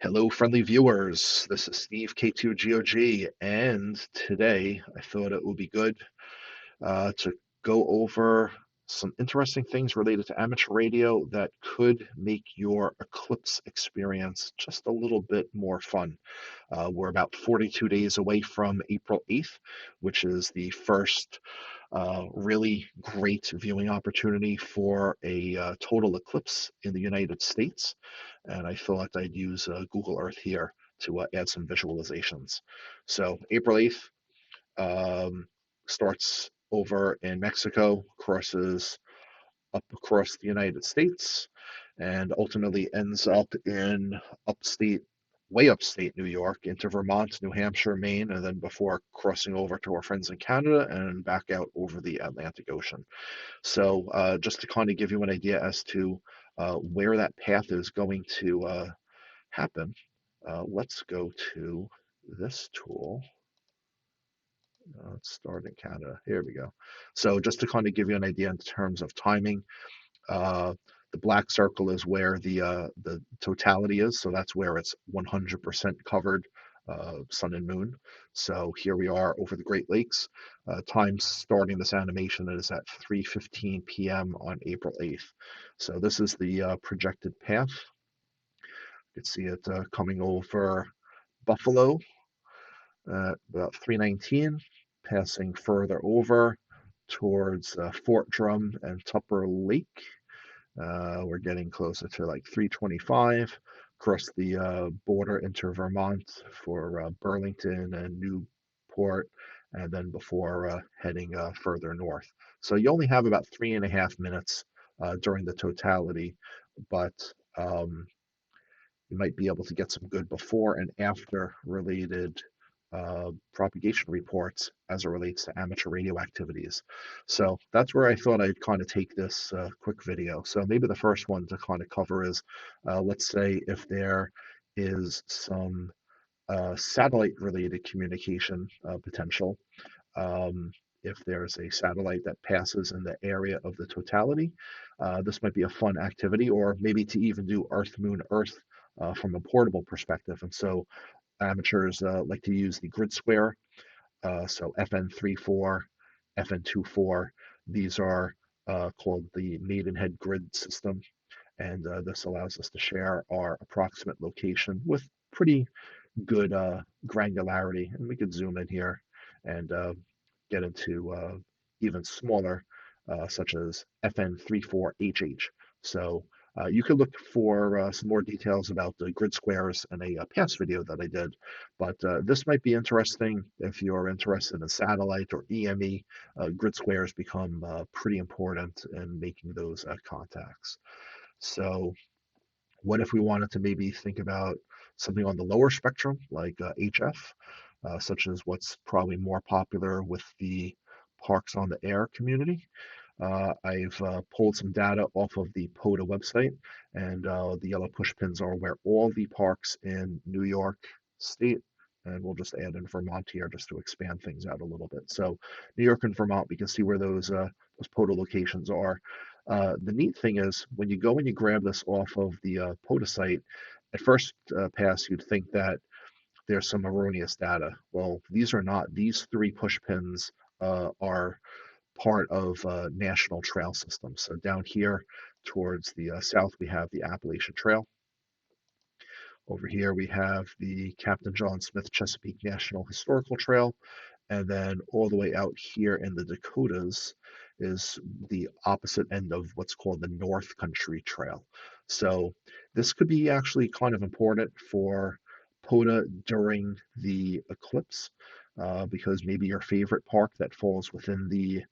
Hello, friendly viewers. This is Steve K2GOG, and today I thought it would be good to go over some interesting things related to amateur radio that could make your Eclipse experience just a little bit more fun. We're about 42 days away from April 8th, which is the first really great viewing opportunity for a total eclipse in the United States. And I thought I'd use Google Earth here to add some visualizations. So April 8th starts over in Mexico, crosses up across the United States, and ultimately ends up in upstate, way upstate New York into Vermont, New Hampshire, Maine, and then before crossing over to our friends in Canada and back out over the Atlantic Ocean. So, just to kind of give you an idea as to where that path is going to happen, let's go to this tool. Let's start in Canada. Here we go. So, just to kind of give you an idea in terms of timing, uh, the black circle is where the totality is, so that's where it's 100% covered, sun and moon. So here we are over the Great Lakes. Time starting this animation is at 3:15 p.m. on April 8th. So this is the projected path. You can see it coming over Buffalo at about 3:19, passing further over towards Fort Drum and Tupper Lake. We're getting closer to like 3:25, across the border into Vermont for Burlington and Newport, and then before heading further north. So you only have about 3.5 minutes during the totality, but um, you might be able to get some good before and after related propagation reports as it relates to amateur radio activities. So that's where I thought I'd kind of take this quick video. So maybe the first one to kind of cover is, let's say if there is some satellite related communication potential. If there's a satellite that passes in the area of the totality, this might be a fun activity, or maybe to even do Earth, Moon, Earth from a portable perspective. And so amateurs like to use the grid square, so FN34, FN24. These are called the Maidenhead grid system, and this allows us to share our approximate location with pretty good granularity. And we could zoom in here and get into even smaller, such as FN34HH. So you could look for some more details about the grid squares in a past video that I did, but this might be interesting if you're interested in satellite or EME. Grid squares become pretty important in making those contacts. So what if we wanted to maybe think about something on the lower spectrum, like HF, such as what's probably more popular with the Parks on the Air community? I've pulled some data off of the POTA website, and the yellow push pins are where all the parks in New York State, and we'll just add in Vermont here just to expand things out a little bit. So New York and Vermont, we can see where those POTA locations are. The neat thing is when you go and you grab this off of the POTA site, at first pass, you'd think that there's some erroneous data. Well, these are not. These three push pins are part of national trail systems. So down here towards the south, we have the Appalachian Trail. Over here, we have the Captain John Smith Chesapeake National Historical Trail. And then all the way out here in the Dakotas is the opposite end of what's called the North Country Trail. So this could be actually kind of important for POTA during the eclipse, because maybe your favorite park that falls within the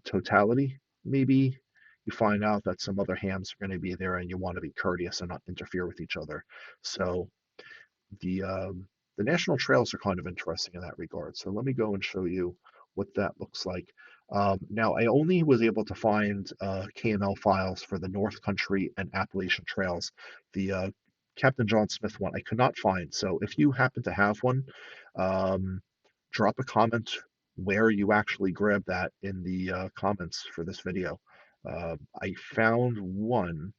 totality, maybe you find out that some other hams are going to be there and you want to be courteous and not interfere with each other. So the national trails are kind of interesting in that regard. So let me go and show you what that looks like. Now, I only was able to find KML files for the North Country and Appalachian Trails. The Captain John Smith one I could not find. So if you happen to have one, um, drop a comment where you actually grabbed that in the comments for this video. I found one,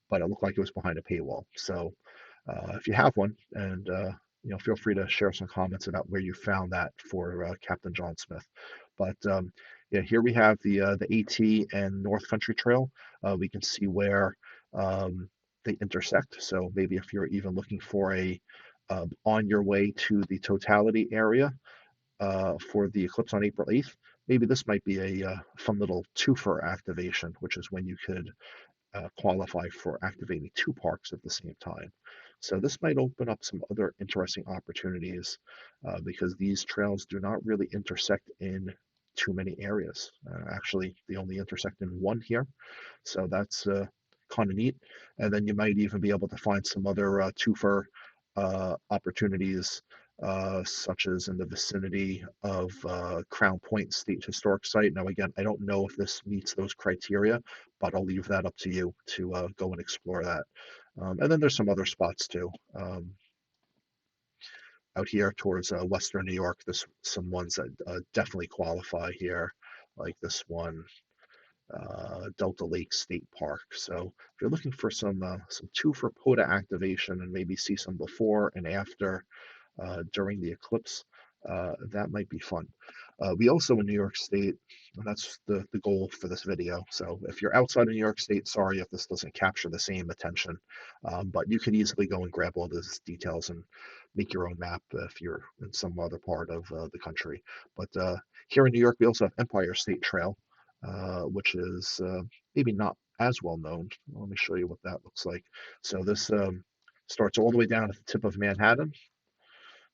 but it looked like it was behind a paywall. So if you have one, and feel free to share some comments about where you found that for Captain John Smith. But yeah, here we have the AT and North Country Trail. We can see where they intersect. So maybe if you're even looking for a on your way to the totality area for the eclipse on April 8th, maybe this might be a fun little twofer activation, which is when you could qualify for activating two parks at the same time. So this might open up some other interesting opportunities because these trails do not really intersect in too many areas. Actually, they only intersect in one here. So that's kind of neat. And then you might even be able to find some other twofer opportunities, such as in the vicinity of Crown Point State Historic Site. Now, again, I don't know if this meets those criteria, but I'll leave that up to you to go and explore that. And then there's some other spots too. Out here towards Western New York, there's some ones that definitely qualify here, like this one, Delta Lake State Park. So if you're looking for some two for POTA activation and maybe see some before and after during the eclipse, that might be fun. We also in New York State, and that's the goal for this video. So if you're outside of New York State, sorry if this doesn't capture the same attention, but you could easily go and grab all those details and make your own map if you're in some other part of the country. But here in New York, we also have Empire State Trail, which is maybe not as well known. Let me show you what that looks like. So this starts all the way down at the tip of Manhattan.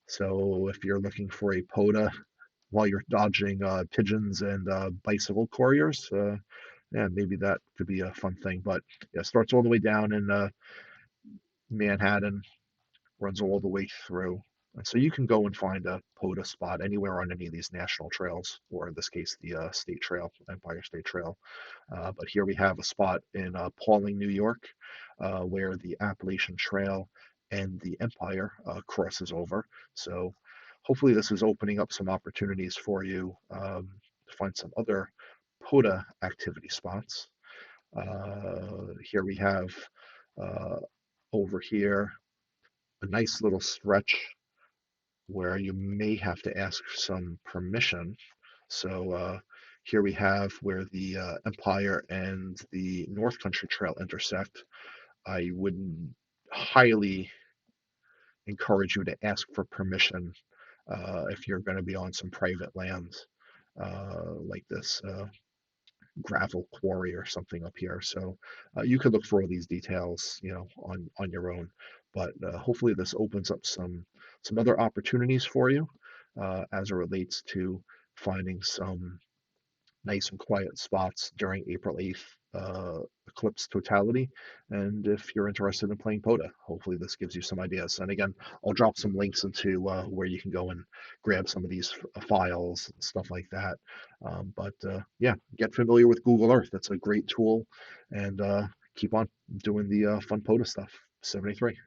So if you're looking for a POTA while you're dodging pigeons and bicycle couriers, yeah, maybe that could be a fun thing. But yeah, it starts all the way down in Manhattan, runs all the way through. And so you can go and find a POTA spot anywhere on any of these national trails, or in this case, the state trail, Empire State Trail. But here we have a spot in Pauling, New York, where the Appalachian Trail and the Empire crosses over. So hopefully this is opening up some opportunities for you to find some other POTA activity spots. Here we have uh, over here a nice little stretch where you may have to ask some permission. So here we have where the Empire and the North Country Trail intersect. I would highly encourage you to ask for permission if you're going to be on some private land like this gravel quarry or something up here. So you could look for all these details, on your own. But hopefully this opens up some other opportunities for you as it relates to finding some nice and quiet spots during April 8th eclipse totality. And if you're interested in playing POTA, hopefully this gives you some ideas. And again, I'll drop some links into where you can go and grab some of these files and stuff like that. But yeah, get familiar with Google Earth. That's a great tool. And keep on doing the fun POTA stuff. 73.